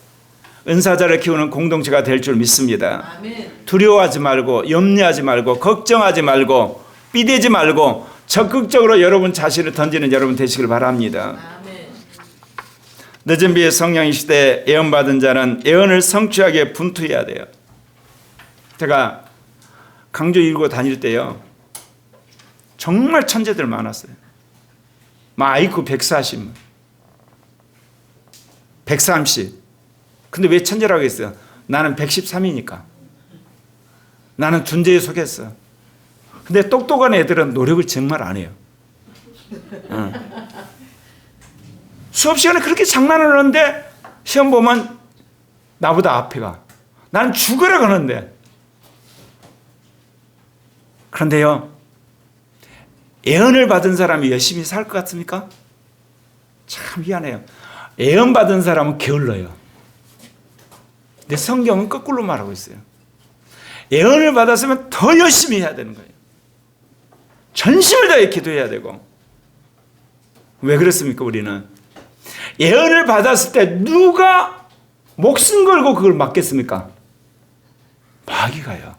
은사자를 키우는 공동체가 될 줄 믿습니다. 아멘. 두려워하지 말고 염려하지 말고 걱정하지 말고 삐대지 말고 적극적으로 여러분 자신을 던지는 여러분 되시길 바랍니다. 아멘. 늦은 비의 성령의 시대에 애언받은 자는 애언을 성취하게 분투해야 돼요. 제가 강조 일고 다닐 때요 정말 천재들 많았어요. IQ 140, 130. 근데 왜 천재라고 했어요? 나는 113이니까. 나는 존재에 속했어. 근데 똑똑한 애들은 노력을 정말 안 해요. 수업 시간에 그렇게 장난을 하는데 시험 보면 나보다 앞에 가. 나는 죽으라 그러는데. 그런데요, 애언을 받은 사람이 열심히 살 것 같습니까? 참 미안해요. 예언받은 사람은 게을러요. 근데 성경은 거꾸로 말하고 있어요. 예언을 받았으면 더 열심히 해야 되는 거예요. 전심을 다해 기도해야 되고. 왜 그렇습니까? 우리는 예언을 받았을 때 누가 목숨 걸고 그걸 맡겠습니까? 마귀가요.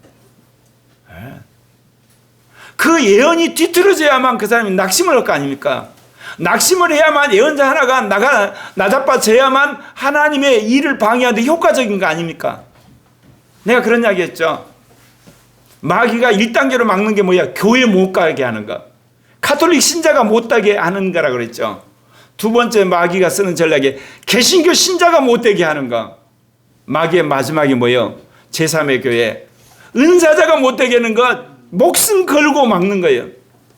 그 예언이 뒤틀어져야만 그 사람이 낙심을 할 거 아닙니까? 낙심을 해야만 예언자 하나가 나자빠져야만 하나님의 일을 방해하는데 효과적인 거 아닙니까? 내가 그런 이야기 했죠. 마귀가 1단계로 막는 게 뭐야? 교회 못 가게 하는 거. 가톨릭 신자가 못 가게 하는 거라 그랬죠. 두 번째 마귀가 쓰는 전략이 개신교 신자가 못 되게 하는 거. 마귀의 마지막이 뭐예요? 제3의 교회. 은사자가 못 되게 하는 것, 목숨 걸고 막는 거예요.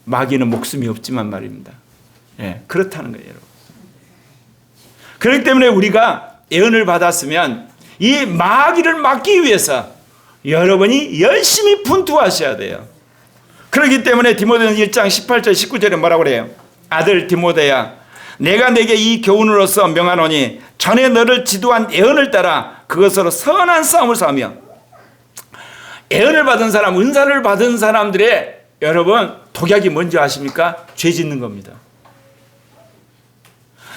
마귀는 목숨이 없지만 말입니다. 예, 그렇다는 거예요, 여러분. 그렇기 때문에 우리가 예언을 받았으면 이 마귀를 막기 위해서 여러분이 열심히 분투하셔야 돼요. 그렇기 때문에 디모데는 1장 18절 19절에 뭐라고 그래요? 아들 디모데야, 내가 내게 이 교훈으로서 명하노니 전에 너를 지도한 예언을 따라 그것으로 선한 싸움을 싸우며. 예언을 받은 사람, 은사를 받은 사람들의 여러분 독약이 뭔지 아십니까? 죄 짓는 겁니다.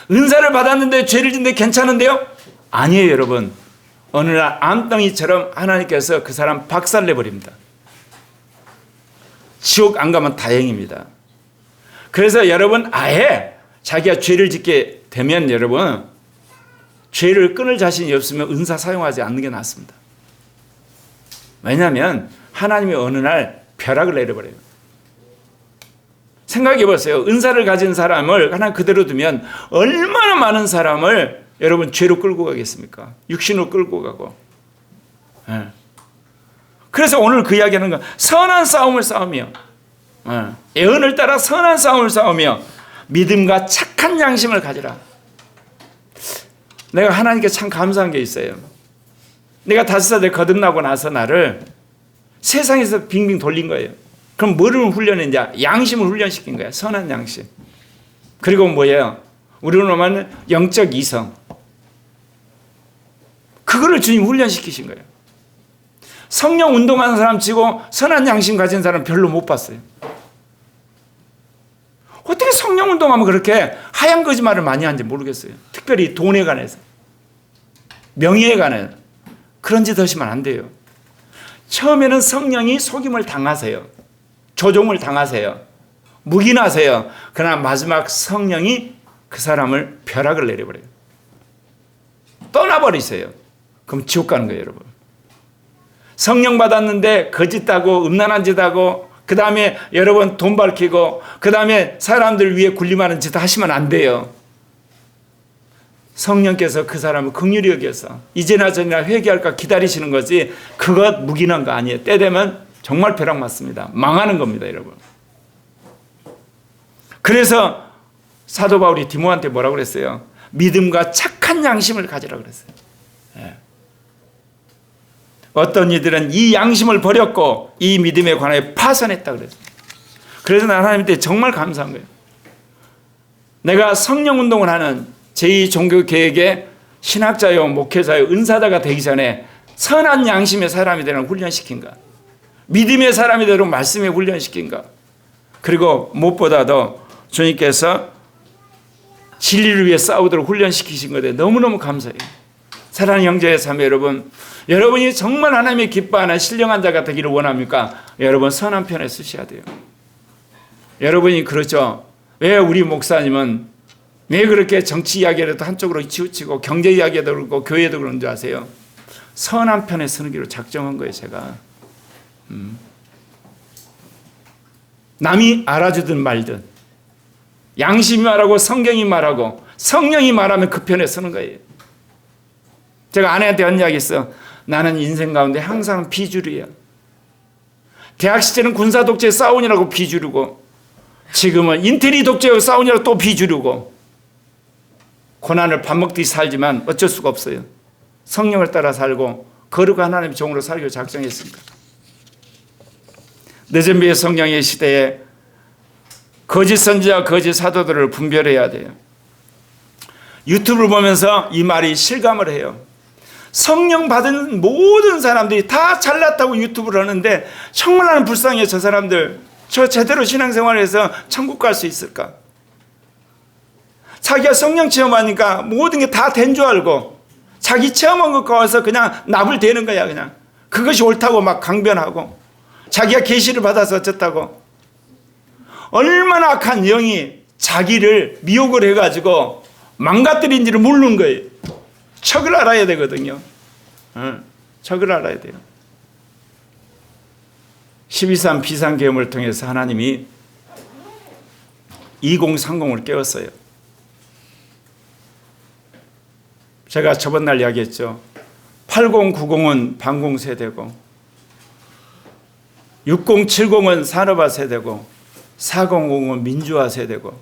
은사를 받았는데 죄를 짓는데 괜찮은데요? 아니에요, 여러분. 어느 날 암덩이처럼 하나님께서 그 사람 박살내버립니다. 지옥 안 가면 다행입니다. 그래서 여러분 아예 자기가 죄를 짓게 되면 여러분 죄를 끊을 자신이 없으면 은사 사용하지 않는 게 낫습니다. 왜냐하면 하나님이 어느 날 벼락을 내려버려요. 생각해 보세요. 은사를 가진 사람을 하나 그대로 두면 얼마나 많은 사람을 여러분 죄로 끌고 가겠습니까? 육신으로 끌고 가고. 네. 그래서 오늘 그 이야기하는 건 선한 싸움을 싸우며, 예언을 따라 선한 싸움을 싸우며 믿음과 착한 양심을 가지라. 내가 하나님께 참 감사한 게 있어요. 내가 5살 거듭나고 나서 나를 세상에서 빙빙 돌린 거예요. 그럼 뭐를 훈련했냐? 양심을 훈련시킨 거예요. 선한 양심. 그리고 뭐예요? 우리로 말하면 영적 이성. 그거를 주님 훈련시키신 거예요. 성령 운동하는 사람 치고 선한 양심 가진 사람 별로 못 봤어요. 어떻게 성령 운동하면 그렇게 하얀 거짓말을 많이 하는지 모르겠어요. 특별히 돈에 관해서, 명예에 관해서. 그런 짓 하시면 안 돼요. 처음에는 성령이 속임을 당하세요. 조종을 당하세요. 묵인하세요. 그러나 마지막 성령이 그 사람을 벼락을 내려버려요. 떠나버리세요. 그럼 지옥 가는 거예요, 여러분. 성령 받았는데 거짓하고 음란한 짓하고 그 다음에 여러분 돈 밝히고 그 다음에 사람들 위해 군림하는 짓 하시면 안 돼요. 성령께서 그 사람을 긍휼히 여겨서 이제나 저나 회개할까 기다리시는 거지 그것 묵인한 거 아니에요. 때 되면 정말 벼락 맞습니다. 망하는 겁니다, 여러분. 그래서 사도 바울이 디모한테 뭐라고 그랬어요? 믿음과 착한 양심을 가지라 그랬어요. 예. 어떤 이들은 이 양심을 버렸고 이 믿음에 관하여 파산했다 그랬어요. 그래서 나는 하나님께 정말 감사한 거예요. 내가 성령 운동을 하는 제2종교개혁의 신학자요 목회자요 은사자가 되기 전에 선한 양심의 사람이 되는 훈련시킨가, 믿음의 사람이 되도록 말씀에 훈련시킨가, 그리고 무엇보다도 주님께서 진리를 위해 싸우도록 훈련시키신 것에 너무너무 감사해요. 사랑하는 형제의 자매 여러분, 여러분이 정말 하나님의 기뻐하는 신령한 자가 되기를 원합니까? 여러분 선한 편에 쓰셔야 돼요. 여러분이 그렇죠. 왜 우리 목사님은 왜 그렇게 정치 이야기라도 한쪽으로 치우치고 경제 이야기도 그렇고 교회도 그런 줄 아세요? 선한 편에 서는 길로 작정한 거예요, 제가. 남이 알아주든 말든 양심이 말하고 성경이 말하고 성령이 말하면 그 편에 서는 거예요. 제가 아내한테 한 이야기 있어. 나는 인생 가운데 항상 비주류야. 대학 시절은 군사 독재 싸우느라고 비주류고 지금은 인테리 독재하고 싸우느라고 또 비주류고 고난을 밥 먹듯이 살지만 어쩔 수가 없어요. 성령을 따라 살고 거룩한 하나님의 종으로 살기로 작정했습니다. 늦은 비의 성령의 시대에 거짓 선지자, 거짓 사도들을 분별해야 돼요. 유튜브를 보면서 이 말이 실감을 해요. 성령 받은 모든 사람들이 다 잘났다고 유튜브를 하는데 정말 나는 불쌍해. 저 사람들 저 제대로 신앙생활해서 천국 갈 수 있을까? 자기가 성령 체험하니까 모든 게 다 된 줄 알고 자기 체험한 것 가서 그냥 납을 대는 거야. 그냥 그것이 옳다고 막 강변하고 자기가 계시를 받아서 어쨌다고. 얼마나 악한 영이 자기를 미혹을 해가지고 망가뜨린지를 모르는 거예요. 척을 알아야 되거든요. 척을 알아야 돼요. 12.3 비상계엄을 통해서 하나님이 2030을 깨웠어요. 제가 저번 날 이야기했죠. 8090은 방공 세대고 6070은 산업화 세대고 4050은 민주화 세대고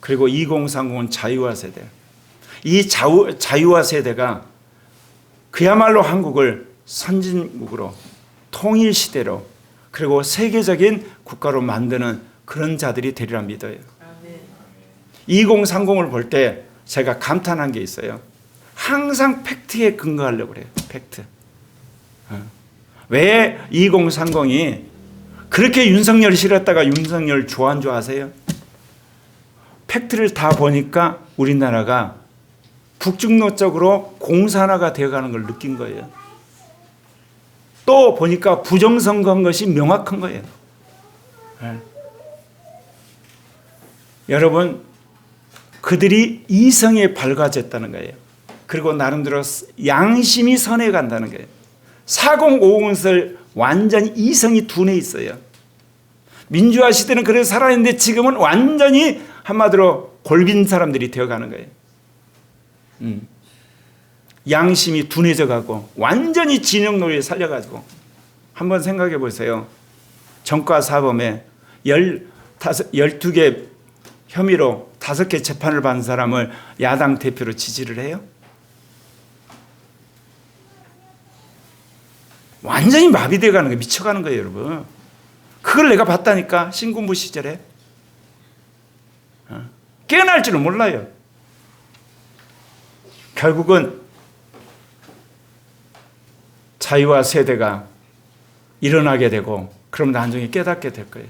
그리고 2030은 자유화 세대. 이 자유화 세대가 그야말로 한국을 선진국으로 통일 시대로 그리고 세계적인 국가로 만드는 그런 자들이 되리라 믿어요. 2030을 볼 때 제가 감탄한 게 있어요. 항상 팩트에 근거하려고 그래요. 팩트. 왜 2030이 그렇게 윤석열을 싫었다가 윤석열을 좋아한 줄 아세요? 팩트를 다 보니까 우리나라가 북중로 쪽으로 공산화가 되어가는 걸 느낀 거예요. 또 보니까 부정선거한 것이 명확한 거예요. 여러분, 그들이 이성에 밝아졌다는 거예요. 그리고 나름대로 양심이 선해 간다는 거예요. 4050은 완전히 이성이 둔해 있어요. 민주화 시대는 그래서 살아있는데 지금은 완전히 한마디로 골빈 사람들이 되어가는 거예요. 양심이 둔해져 가고 완전히 진영 논리에 살려가지고 한번 생각해 보세요. 전과 사범에 12개 혐의로 5개 재판을 받은 사람을 야당 대표로 지지를 해요? 완전히 마비되어 가는 거예요. 미쳐가는 거예요, 여러분. 그걸 내가 봤다니까, 신군부 시절에. 깨어날 줄은 몰라요. 결국은 자유화 세대가 일어나게 되고 그럼 나중에 깨닫게 될 거예요.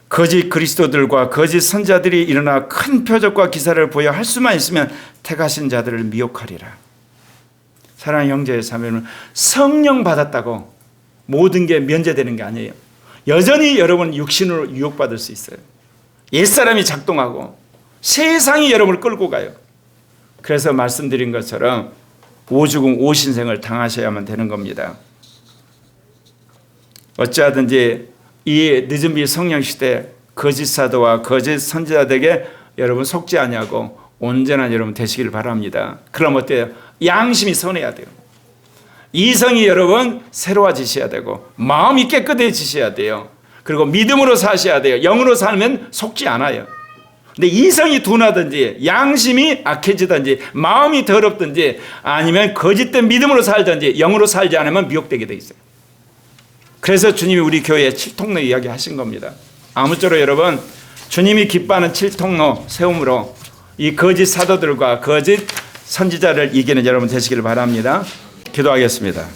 거짓 그리스도들과 거짓 선자들이 일어나 큰 표적과 기사를 보여 할 수만 있으면 택하신 자들을 미혹하리라. 사랑하는 형제 자매는 성령 받았다고 모든 게 면제되는 게 아니에요. 여전히 여러분 육신으로 유혹받을 수 있어요. 옛사람이 작동하고 세상이 여러분을 끌고 가요. 그래서 말씀드린 것처럼 오죽음 오신생을 당하셔야만 되는 겁니다. 어찌하든지 이 늦은 비 성령시대 거짓 사도와 거짓 선지자들에게 여러분 속지 아니하고 온전한 여러분 되시길 바랍니다. 그럼 어때요? 양심이 선해야 돼요. 이성이 여러분 새로워지셔야 되고 마음이 깨끗해지셔야 돼요. 그리고 믿음으로 사셔야 돼요. 영으로 살면 속지 않아요. 근데 이성이 둔하든지 양심이 악해지든지 마음이 더럽든지 아니면 거짓된 믿음으로 살든지 영으로 살지 않으면 미혹되게 돼 있어요. 그래서 주님이 우리 교회에 7통로 이야기 하신 겁니다. 아무쪼록 여러분 주님이 기뻐하는 7통로 세움으로 이 거짓 사도들과 거짓 선지자를 이기는 여러분 되시기를 바랍니다. 기도하겠습니다.